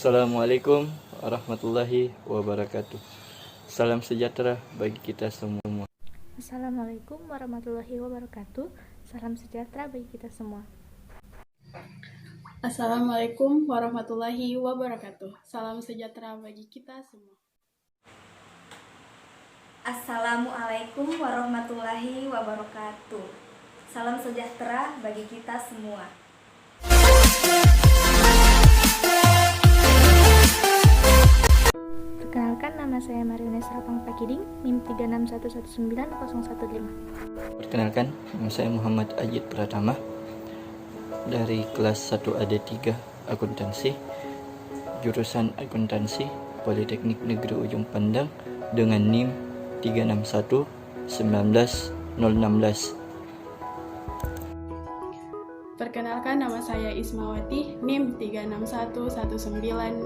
Assalamualaikum warahmatullahi wabarakatuh. Salam sejahtera bagi kita semua. Assalamualaikum warahmatullahi wabarakatuh. Salam sejahtera bagi kita semua. Assalamualaikum warahmatullahi wabarakatuh. Salam sejahtera bagi kita semua. Assalamualaikum warahmatullahi wabarakatuh. Salam sejahtera bagi kita semua. Perkenalkan, nama saya Mariones Rapang Pakiding, NIM 361190115. Perkenalkan, nama saya Muhammad Ajid Pratama dari kelas 1 AD3 Akuntansi, jurusan Akuntansi Politeknik Negeri Ujung Pandang dengan NIM 361-19016. Perkenalkan, nama saya Ismawati, NIM 361190114.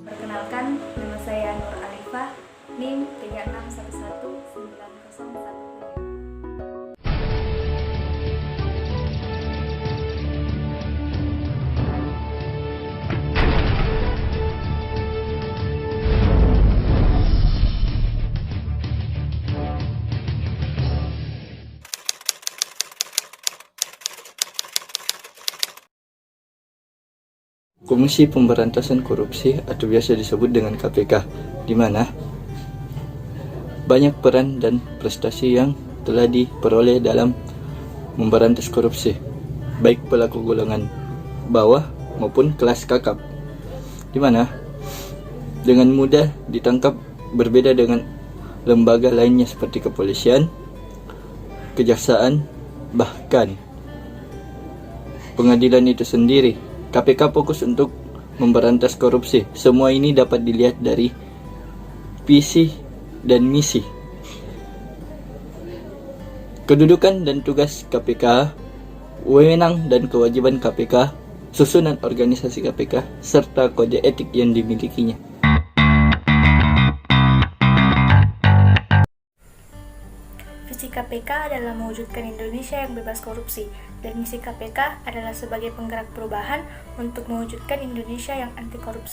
Perkenalkan, nama saya Nur Alifah, NIM 3611901. Komisi Pemberantasan Korupsi atau biasa disebut dengan KPK, di mana banyak peran dan prestasi yang telah diperoleh dalam memberantas korupsi, baik pelaku golongan bawah maupun kelas kakap, di mana dengan mudah ditangkap, berbeda dengan lembaga lainnya seperti kepolisian, kejaksaan, bahkan pengadilan itu sendiri. KPK fokus untuk memberantas korupsi. Semua ini dapat dilihat dari visi dan misi. Kedudukan dan tugas KPK, wewenang dan kewajiban KPK, susunan organisasi KPK, serta kode etik yang dimilikinya. Visi KPK adalah mewujudkan Indonesia yang bebas korupsi, dan misi KPK adalah sebagai penggerak perubahan untuk mewujudkan Indonesia yang anti korupsi.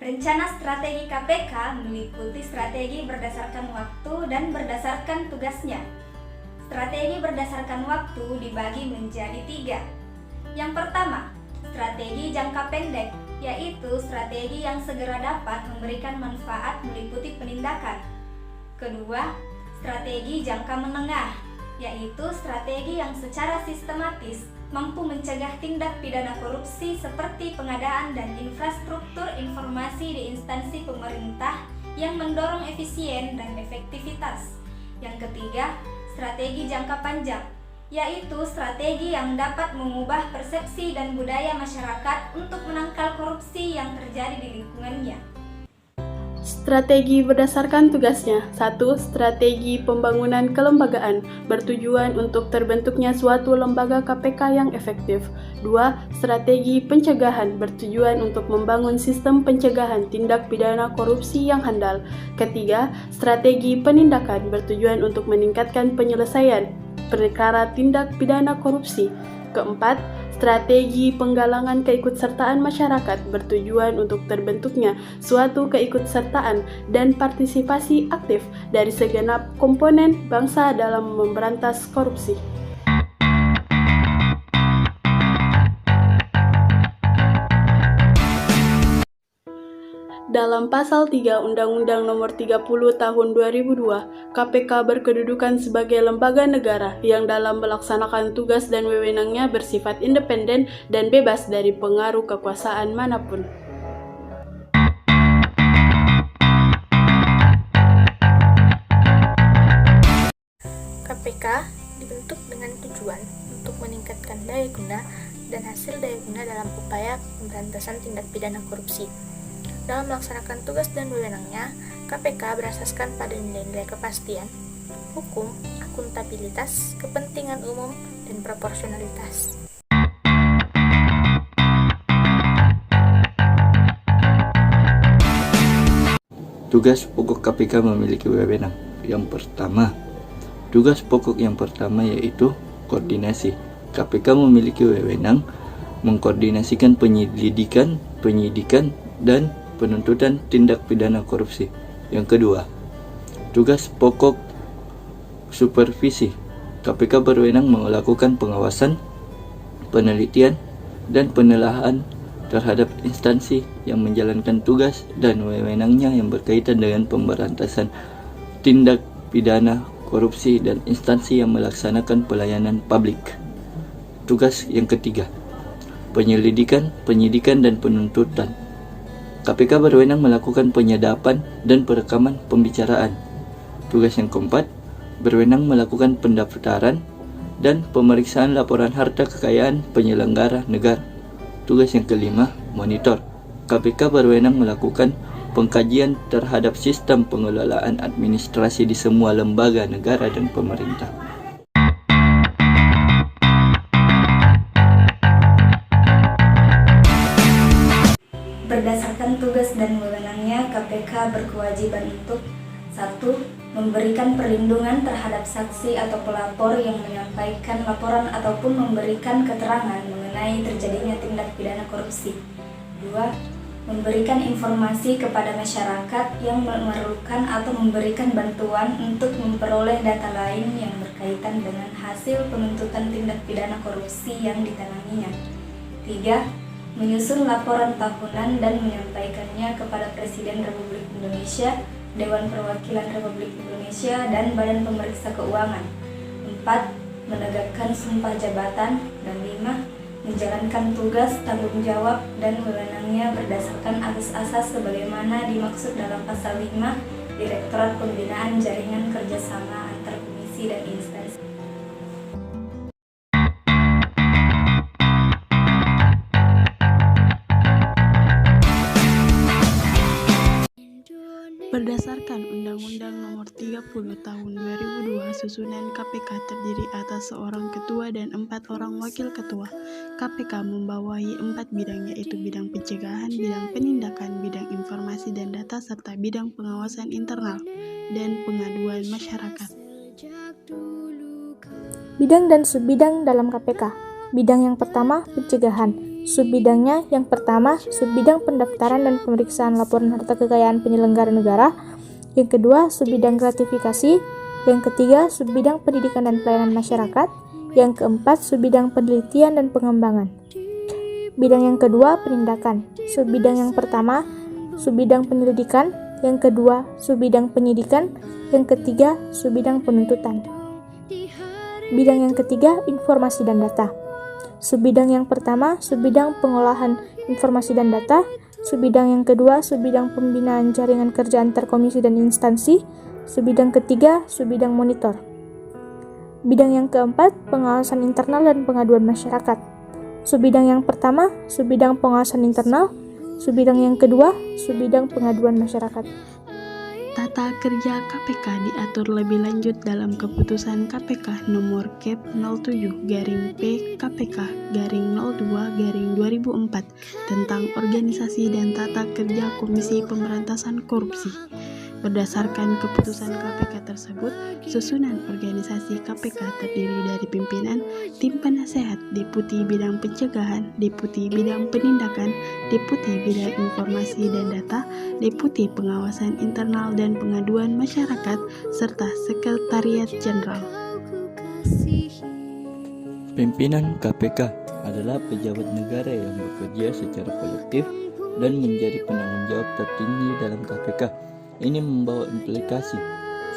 Rencana strategi KPK meliputi strategi berdasarkan waktu dan berdasarkan tugasnya. Strategi berdasarkan waktu dibagi menjadi 3. Yang pertama, strategi jangka pendek, yaitu strategi yang segera dapat memberikan manfaat meliputi penindakan. Kedua, strategi jangka menengah, yaitu strategi yang secara sistematis mampu mencegah tindak pidana korupsi seperti pengadaan dan infrastruktur informasi di instansi pemerintah yang mendorong efisien dan efektivitas. Yang ketiga, strategi jangka panjang, yaitu strategi yang dapat mengubah persepsi dan budaya masyarakat untuk menangkal korupsi yang terjadi di lingkungannya. Strategi berdasarkan tugasnya. 1. Strategi pembangunan kelembagaan bertujuan untuk terbentuknya suatu lembaga KPK yang efektif. 2. Strategi pencegahan bertujuan untuk membangun sistem pencegahan tindak pidana korupsi yang handal. Ketiga, strategi penindakan bertujuan untuk meningkatkan penyelesaian perkara tindak pidana korupsi. Keempat, strategi penggalangan keikutsertaan masyarakat bertujuan untuk terbentuknya suatu keikutsertaan dan partisipasi aktif dari segenap komponen bangsa dalam memberantas korupsi. Dalam Pasal 3 Undang-Undang Nomor 30 Tahun 2002, KPK berkedudukan sebagai lembaga negara yang dalam melaksanakan tugas dan wewenangnya bersifat independen dan bebas dari pengaruh kekuasaan manapun. KPK dibentuk dengan tujuan untuk meningkatkan daya guna dan hasil daya guna dalam upaya pemberantasan tindak pidana korupsi. Dalam melaksanakan tugas dan wewenangnya, KPK berasaskan pada nilai-nilai kepastian, hukum, akuntabilitas, kepentingan umum, dan proporsionalitas. Tugas pokok KPK memiliki wewenang. Yang pertama, tugas pokok yang pertama yaitu koordinasi KPK memiliki wewenang mengkoordinasikan penyelidikan, penyidikan, dan penuntutan tindak pidana korupsi. Yang kedua, tugas pokok supervisi. KPK berwenang melakukan pengawasan, penelitian, dan penelaahan terhadap instansi yang menjalankan tugas dan wewenangnya yang berkaitan dengan pemberantasan tindak pidana korupsi dan instansi yang melaksanakan pelayanan publik. Tugas yang ketiga, penyelidikan, penyidikan, dan penuntutan. KPK berwenang melakukan penyadapan dan perekaman pembicaraan. Tugas yang keempat, berwenang melakukan pendaftaran dan pemeriksaan laporan harta kekayaan penyelenggara negara. Tugas yang kelima, monitor. KPK berwenang melakukan pengkajian terhadap sistem pengelolaan administrasi di semua lembaga negara dan pemerintah. Berdasarkan tugas dan wewenangnya, KPK berkewajiban untuk 1. Memberikan perlindungan terhadap saksi atau pelapor yang menyampaikan laporan ataupun memberikan keterangan mengenai terjadinya tindak pidana korupsi. 2. Memberikan informasi kepada masyarakat yang memerlukan atau memberikan bantuan untuk memperoleh data lain yang berkaitan dengan hasil penuntutan tindak pidana korupsi yang ditanganinya. 3. Menyusun laporan tahunan dan menyampaikannya kepada Presiden Republik Indonesia, Dewan Perwakilan Republik Indonesia, dan Badan Pemeriksa Keuangan. 4. Menegakkan sumpah jabatan. Dan 5. Menjalankan tugas, tanggung jawab, dan wewenangnya berdasarkan asas-asas sebagaimana dimaksud dalam pasal 5 Direktorat Pembinaan Jaringan Kerjasama Antar Komisi dan Instansi. Berdasarkan Undang-Undang Nomor 30 Tahun 2002, susunan KPK terdiri atas seorang ketua dan 4 orang wakil ketua. KPK membawahi 4 bidang, yaitu bidang pencegahan, bidang penindakan, bidang informasi dan data, serta bidang pengawasan internal dan pengaduan masyarakat. Bidang dan subbidang dalam KPK. Bidang yang pertama, pencegahan. Subbidangnya yang pertama, subbidang pendaftaran dan pemeriksaan laporan harta kekayaan penyelenggara negara. Yang kedua, subbidang gratifikasi. Yang ketiga, subbidang pendidikan dan pelayanan masyarakat. Yang keempat, subbidang penelitian dan pengembangan. Bidang yang kedua, penindakan. Subbidang yang pertama, subbidang penyelidikan. Yang kedua, subbidang penyidikan. Yang ketiga, subbidang penuntutan. Bidang yang ketiga, informasi dan data. Subbidang yang pertama, subbidang pengolahan informasi dan data. Subbidang yang kedua, subbidang pembinaan jaringan kerja antar komisi dan instansi. Subbidang ketiga, subbidang monitor. Bidang yang keempat, pengawasan internal dan pengaduan masyarakat. Subbidang yang pertama, subbidang pengawasan internal. Subbidang yang kedua, subbidang pengaduan masyarakat. Tata kerja KPK diatur lebih lanjut dalam Keputusan KPK Nomor Kep 07/P KPK /02/2004 tentang organisasi dan tata kerja Komisi Pemberantasan Korupsi. Berdasarkan keputusan KPK tersebut, susunan organisasi KPK terdiri dari pimpinan, tim penasehat, deputi bidang pencegahan, deputi bidang penindakan, deputi bidang informasi dan data, deputi pengawasan internal dan pengaduan masyarakat, serta sekretariat jenderal. Pimpinan KPK adalah pejabat negara yang bekerja secara kolektif dan menjadi penanggung jawab tertinggi dalam KPK. Ini membawa implikasi.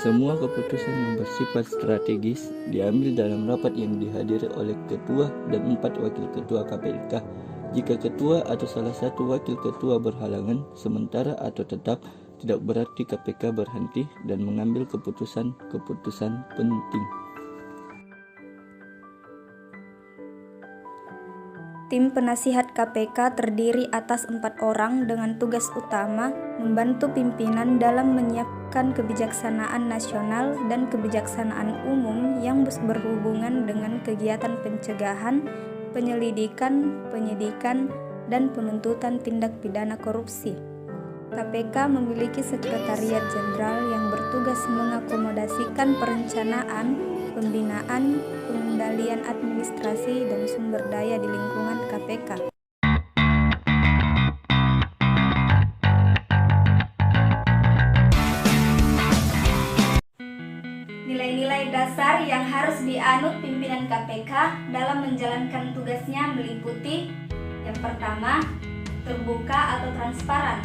Semua keputusan yang bersifat strategis diambil dalam rapat yang dihadiri oleh ketua dan 4 wakil ketua KPK. Jika ketua atau salah satu wakil ketua berhalangan sementara atau tetap, tidak berarti KPK berhenti dan mengambil keputusan-keputusan penting. Tim penasihat KPK terdiri atas 4 orang dengan tugas utama membantu pimpinan dalam menyiapkan kebijaksanaan nasional dan kebijaksanaan umum yang berhubungan dengan kegiatan pencegahan, penyelidikan, penyidikan, dan penuntutan tindak pidana korupsi. KPK memiliki sekretariat jenderal yang bertugas mengakomodasikan perencanaan, pembinaan, pengembangan, pengendalian administrasi dan sumber daya di lingkungan KPK. Nilai-nilai dasar yang harus dianut pimpinan KPK dalam menjalankan tugasnya meliputi: yang pertama, terbuka atau transparan;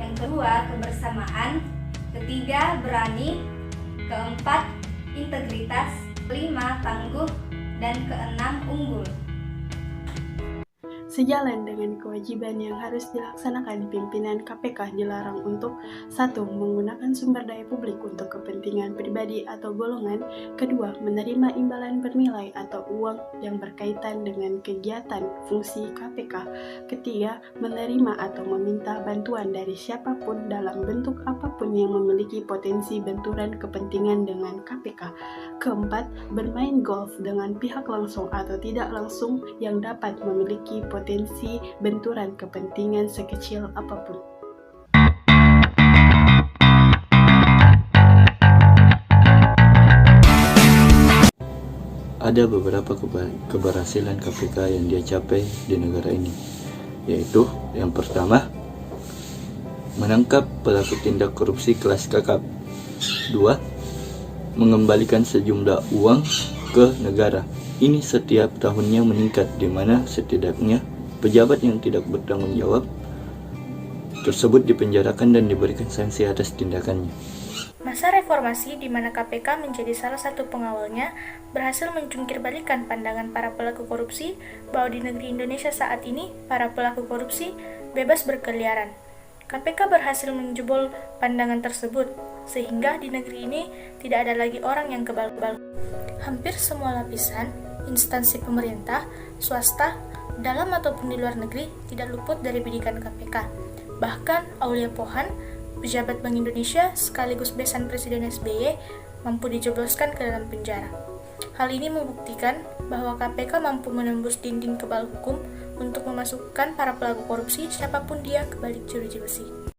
yang kedua, kebersamaan; ketiga, berani; keempat, integritas; kelima, tangguh; dan keenam, unggul. Sejalan dengan kewajiban yang harus dilaksanakan, pimpinan KPK dilarang untuk 1. Menggunakan sumber daya publik untuk kepentingan pribadi atau golongan. 2. Menerima imbalan bernilai atau uang yang berkaitan dengan kegiatan fungsi KPK. 3. Menerima atau meminta bantuan dari siapapun dalam bentuk apapun yang memiliki potensi benturan kepentingan dengan KPK. 4. Bermain golf dengan pihak langsung atau tidak langsung yang dapat memiliki potensi benturan kepentingan sekecil apapun. Ada beberapa keberhasilan KPK yang dia capai di negara ini, yaitu yang pertama, menangkap pelaku tindak korupsi kelas kakap. 2. Mengembalikan sejumlah uang ke negara. Ini setiap tahunnya meningkat, di mana setidaknya pejabat yang tidak bertanggung jawab tersebut dipenjarakan dan diberikan sanksi atas tindakannya. Masa reformasi di mana KPK menjadi salah satu pengawalnya berhasil menjungkir balikan pandangan para pelaku korupsi bahwa di negeri Indonesia saat ini para pelaku korupsi bebas berkeliaran. KPK berhasil menjebol pandangan tersebut sehingga di negeri ini tidak ada lagi orang yang kebal-kebal. Hampir semua lapisan, instansi pemerintah, swasta, dalam ataupun di luar negeri tidak luput dari bidikan KPK. Bahkan Aulia Pohan, pejabat Bank Indonesia sekaligus besan Presiden SBY, mampu dijebloskan ke dalam penjara. Hal ini membuktikan bahwa KPK mampu menembus dinding kebal hukum untuk memasukkan para pelaku korupsi siapapun dia ke balik jeruji besi.